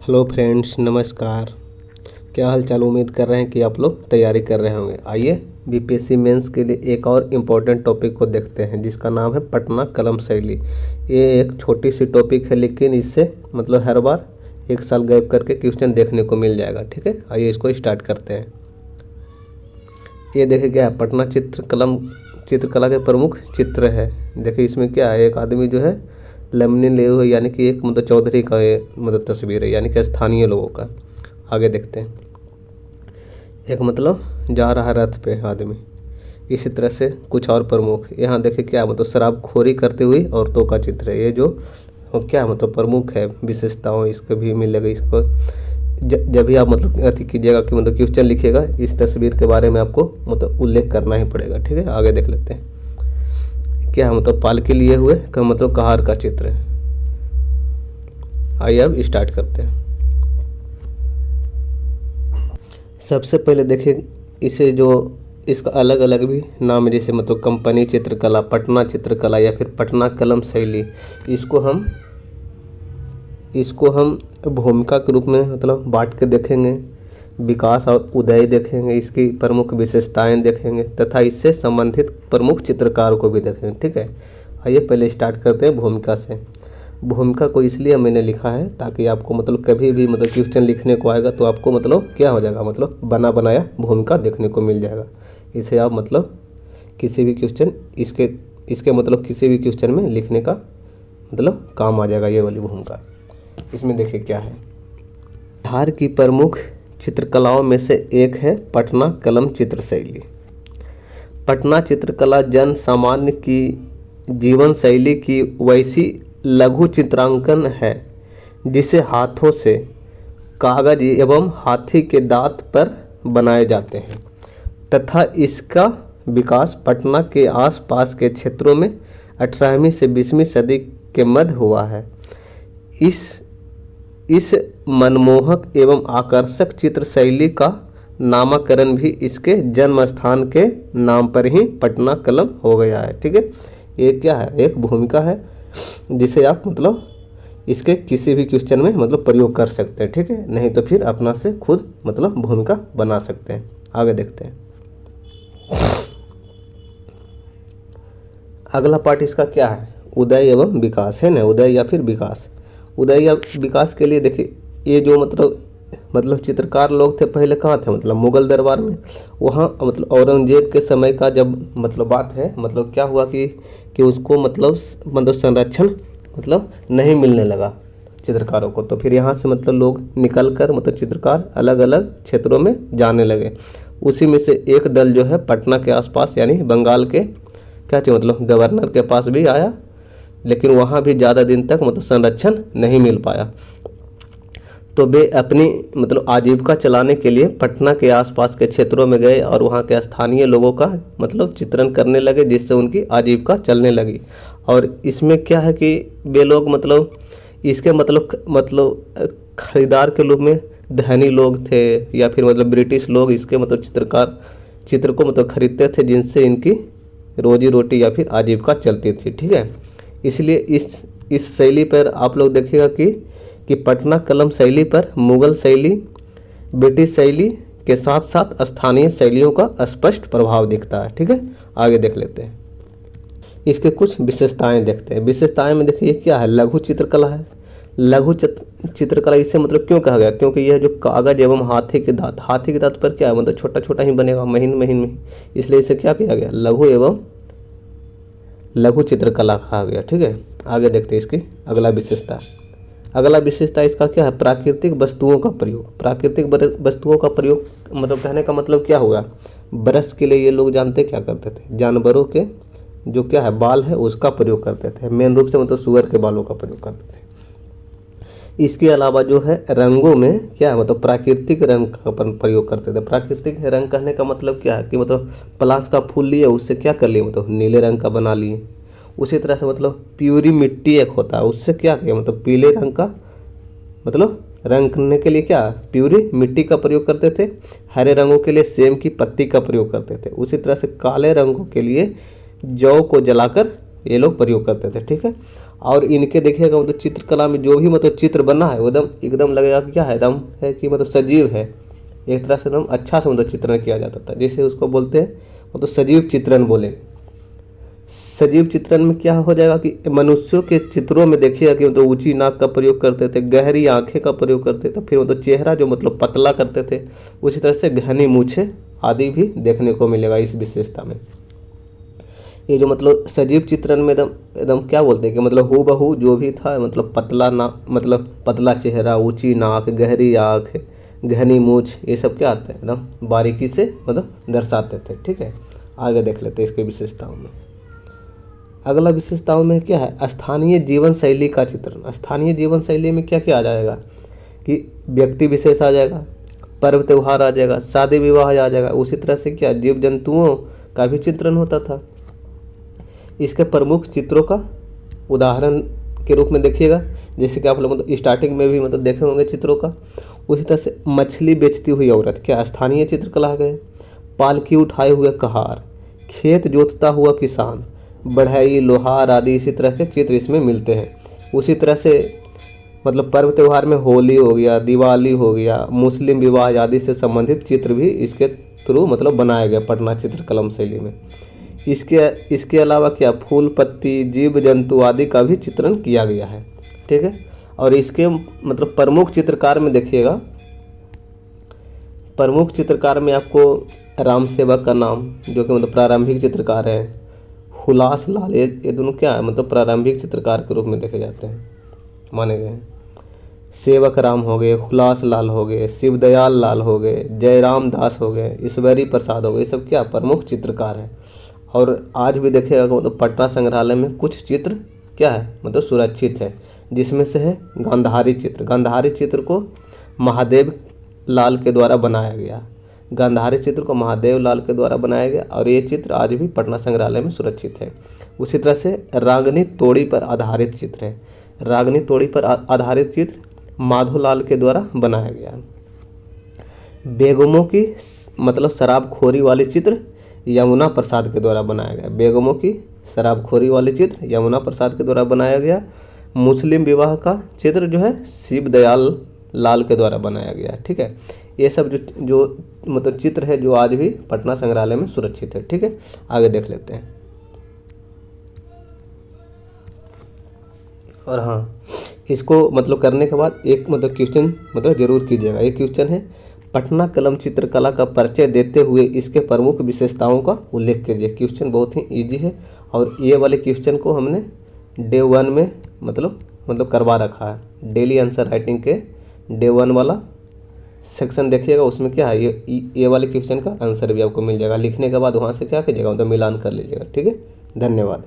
Hello friends, नमस्कार। क्या हाल चाल। उम्मीद कर रहे हैं कि आप लोग तैयारी कर रहे होंगे। आइए बीपीएससी मेंस के लिए एक और इम्पोर्टेंट टॉपिक को देखते हैं, जिसका नाम है पटना कलम शैली। ये एक छोटी सी टॉपिक है, लेकिन इससे मतलब हर बार एक साल गैप करके क्वेश्चन देखने को मिल जाएगा। ठीक है, आइए इसको स्टार्ट करते हैं। ये देखिए क्या है, पटना चित्रकला के प्रमुख चित्र है। देखिए इसमें क्या है, एक आदमी जो है लेमनी लिए हुए, यानी कि एक मतलब चौधरी का ये मतलब तस्वीर है, यानी कि स्थानीय लोगों का। आगे देखते हैं। एक मतलब जा रहा है रथ पे आदमी। इसी तरह से कुछ और प्रमुख यहाँ देखिए क्या मतलब शराबखोरी करती हुई औरतों का चित्र है। ये जो क्या मतलब प्रमुख है विशेषताओं, इसको भी मिलेगा। इसको जब भी आप मतलब अति कीजिएगा कि मतलब क्वेश्चन लिखिएगा, इस तस्वीर के बारे में आपको मतलब उल्लेख करना ही पड़ेगा। ठीक है, आगे देख लेते हैं। क्या है मतलब पालकी लिए हुए का मतलब कहार का चित्र है। आइए अब स्टार्ट करते हैं। सबसे पहले देखिए इसे जो इसका अलग अलग भी नाम है, जैसे मतलब कंपनी चित्रकला, पटना चित्रकला या फिर पटना कलम शैली। इसको हम भूमिका के रूप में मतलब बांट के देखेंगे। विकास और उदय देखेंगे, इसकी प्रमुख विशेषताएं देखेंगे तथा इससे संबंधित प्रमुख चित्रकारों को भी देखेंगे। ठीक है, आइए पहले स्टार्ट करते हैं भूमिका से। भूमिका को इसलिए मैंने लिखा है ताकि आपको मतलब कभी भी मतलब क्वेश्चन लिखने को आएगा तो आपको मतलब क्या हो जाएगा, मतलब बना बनाया भूमिका देखने को मिल जाएगा। इसे आप मतलब किसी भी क्वेश्चन इसके मतलब किसी भी क्वेश्चन में लिखने का मतलब काम आ जाएगा ये वाली भूमिका। इसमें देखिए क्या है, बिहार की प्रमुख चित्रकलाओं में से एक है पटना कलम चित्र शैली। पटना चित्रकला जन सामान्य की जीवन शैली की वैसी लघु चित्रांकन है जिसे हाथों से कागज एवं हाथी के दांत पर बनाए जाते हैं तथा इसका विकास पटना के आसपास के क्षेत्रों में 18वीं से 20वीं सदी के मध्य हुआ है। इस मनमोहक एवं आकर्षक चित्र शैली का नामकरण भी इसके जन्म स्थान के नाम पर ही पटना कलम हो गया है। ठीक है, ये क्या है, एक भूमिका है जिसे आप मतलब इसके किसी भी क्वेश्चन में मतलब प्रयोग कर सकते हैं। ठीक है, नहीं तो फिर अपना से खुद मतलब भूमिका बना सकते हैं। आगे देखते हैं। अगला पार्ट इसका क्या है, उदय एवं विकास है ना, उदय या फिर विकास। उदय या विकास के लिए देखिए ये जो मतलब चित्रकार लोग थे पहले कहाँ थे, मतलब मुगल दरबार में। वहाँ मतलब औरंगजेब के समय का जब मतलब बात है, मतलब क्या हुआ कि उसको मतलब संरक्षण मतलब नहीं मिलने लगा चित्रकारों को। तो फिर यहाँ से मतलब लोग निकल कर मतलब चित्रकार अलग अलग क्षेत्रों में जाने लगे। उसी में से एक दल जो है पटना के आसपास यानी बंगाल के क्या चाहिए मतलब गवर्नर के पास भी आया, लेकिन वहाँ भी ज़्यादा दिन तक मतलब संरक्षण नहीं मिल पाया। तो वे अपनी मतलब आजीविका चलाने के लिए पटना के आसपास के क्षेत्रों में गए और वहाँ के स्थानीय लोगों का मतलब चित्रण करने लगे, जिससे उनकी आजीविका चलने लगी। और इसमें क्या है कि वे लोग मतलब इसके मतलब खरीदार के रूप में धनी लोग थे या फिर मतलब ब्रिटिश लोग इसके मतलब चित्र को मतलब खरीदते थे, जिनसे इनकी रोजी रोटी या फिर आजीविका चलती थी। ठीक है, इसलिए इस शैली पर आप लोग देखिएगा कि पटना कलम शैली पर मुगल शैली, ब्रिटिश शैली के साथ साथ स्थानीय शैलियों का स्पष्ट प्रभाव दिखता है। ठीक है, आगे देख लेते हैं। इसके कुछ विशेषताएं देखते हैं। विशेषताएं में देखिए क्या है, लघु चित्रकला है। लघु चित्रकला इसे मतलब क्यों कहा गया, क्योंकि यह जो कागज एवं हाथी के दांत पर क्या है मतलब छोटा छोटा ही बनेगा, महीन महीन में, इसलिए इसे क्या किया गया, लघु चित्रकला कहा गया। ठीक है, आगे देखते हैं इसकी अगला विशेषता इसका क्या है, प्राकृतिक वस्तुओं का प्रयोग। प्राकृतिक वस्तुओं का प्रयोग मतलब कहने का मतलब क्या होगा, ब्रश के लिए ये लोग जानते क्या करते थे, जानवरों के जो क्या है बाल है उसका प्रयोग करते थे। मेन रूप से मतलब सुअर के बालों का प्रयोग करते थे। इसके अलावा जो है रंगों में क्या है मतलब प्राकृतिक रंग का प्रयोग करते थे। प्राकृतिक रंग कहने का मतलब क्या है कि मतलब पलाश का फूल लिए उससे क्या कर लिए मतलब नीले रंग का बना लिए। उसी तरह से मतलब प्यूरी मिट्टी एक होता है, उससे क्या किया मतलब पीले रंग का मतलब रंग करने के लिए क्या प्यूरी मिट्टी का प्रयोग करते थे। हरे रंगों के लिए सेम की पत्ती का प्रयोग करते थे। उसी तरह से काले रंगों के लिए जौ को जलाकर ये लोग प्रयोग करते थे। ठीक है, और इनके देखिएगा मतलब चित्रकला में जो भी मतलब चित्र बना है वो एकदम एकदम लगेगा कि क्या है, एकदम है कि मतलब सजीव है, एक तरह से एकदम अच्छा से मतलब चित्रण किया जाता था, जैसे उसको बोलते हैं मतलब सजीव चित्रण बोलेंगे। सजीव चित्रण में क्या हो जाएगा कि मनुष्यों के चित्रों में देखिएगा कि मतलब ऊंची नाक का प्रयोग करते थे, गहरी आंखें का प्रयोग करते थे, फिर मतलब चेहरा जो मतलब पतला करते थे, उसी तरह से घनी मूछें आदि भी देखने को मिलेगा इस विशेषता में। ये जो मतलब सजीव चित्रण में एकदम एकदम क्या बोलते हैं कि मतलब हूबहू जो भी था, मतलब पतला ना मतलब पतला चेहरा, ऊंची नाक, गहरी आँख, घनी मूछ, ये सब क्या आते हैं एकदम बारीकी से मतलब दर्शाते थे। ठीक है, आगे देख लेते हैं इसके विशेषताओं में। अगला विशेषताओं में क्या है, स्थानीय जीवन शैली का चित्रण। स्थानीय जीवन शैली में क्या क्या आ जाएगा कि व्यक्ति विशेष आ जाएगा, पर्व त्यौहार आ जाएगा, शादी विवाह आ जाएगा, उसी तरह से क्या जीव जंतुओं का भी चित्रण होता था। इसके प्रमुख चित्रों का उदाहरण के रूप में देखिएगा, जैसे कि आप लोग मतलब स्टार्टिंग में भी मतलब देखे होंगे चित्रों का, उसी तरह से मछली बेचती हुई औरत क्या स्थानीय चित्रकला है। पालकी उठाए हुए कहार, खेत जोतता हुआ किसान, बढ़ई, लोहार आदि इसी तरह के चित्र इसमें मिलते हैं। उसी तरह से मतलब पर्व त्यौहार में होली हो गया, दिवाली हो गया, मुस्लिम विवाह आदि से संबंधित चित्र भी इसके थ्रू मतलब बनाए गए पटना चित्रकलम शैली में। इसके अलावा क्या फूल पत्ती, जीव जंतु आदि का भी चित्रण किया गया है। ठीक है, और इसके मतलब प्रमुख चित्रकार में देखिएगा, प्रमुख चित्रकार में आपको राम सेवक का नाम जो कि मतलब प्रारंभिक चित्रकार है, हुलास लाल, ये दोनों क्या है मतलब प्रारंभिक चित्रकार के रूप में देखे जाते हैं, माने गए हैं। सेवक राम हो गए, हुलास लाल हो गए, शिवदयाल लाल हो गए, जयराम दास हो गए, ईश्वरी प्रसाद हो गए, ये सब क्या प्रमुख चित्रकार हैं। और आज भी देखिएगा मतलब पटना संग्रहालय में कुछ चित्र क्या है मतलब सुरक्षित है, जिसमें से है गांधारी चित्र। गांधारी चित्र को महादेव लाल के द्वारा बनाया गया, गांधारी चित्र को महादेव लाल के द्वारा बनाया गया, और ये चित्र आज भी पटना संग्रहालय में सुरक्षित है। उसी तरह से रागनी तोड़ी पर आधारित चित्र है, रागनी तोड़ी पर आधारित चित्र माधोलाल के द्वारा बनाया गया। बेगमों की मतलब शराबखोरी वाले चित्र यमुना प्रसाद के द्वारा बनाया गया। बेगमों की शराबखोरी वाले चित्र यमुना प्रसाद के द्वारा बनाया गया। मुस्लिम विवाह का चित्र जो है शिवदयाल लाल के द्वारा बनाया गया। ठीक है, ये सब जो मतलब चित्र है जो आज भी पटना संग्रहालय में सुरक्षित है। ठीक है, आगे देख लेते हैं। और हाँ, इसको मतलब करने के बाद एक मतलब क्वेश्चन मतलब जरूर कीजिएगा। एक क्वेश्चन है, पटना कलम चित्रकला का परिचय देते हुए इसके प्रमुख विशेषताओं का उल्लेख कीजिए। क्वेश्चन बहुत ही इजी है, और ये वाले क्वेश्चन को हमने डे 1 में मतलब करवा रखा है। डेली आंसर राइटिंग के डे 1 वाला सेक्शन देखिएगा, उसमें क्या है ये वाले क्वेश्चन का आंसर भी आपको मिल जाएगा। लिखने के बाद वहाँ से क्या कीजिएगा मतलब मिलान कर लीजिएगा। ठीक है, धन्यवाद।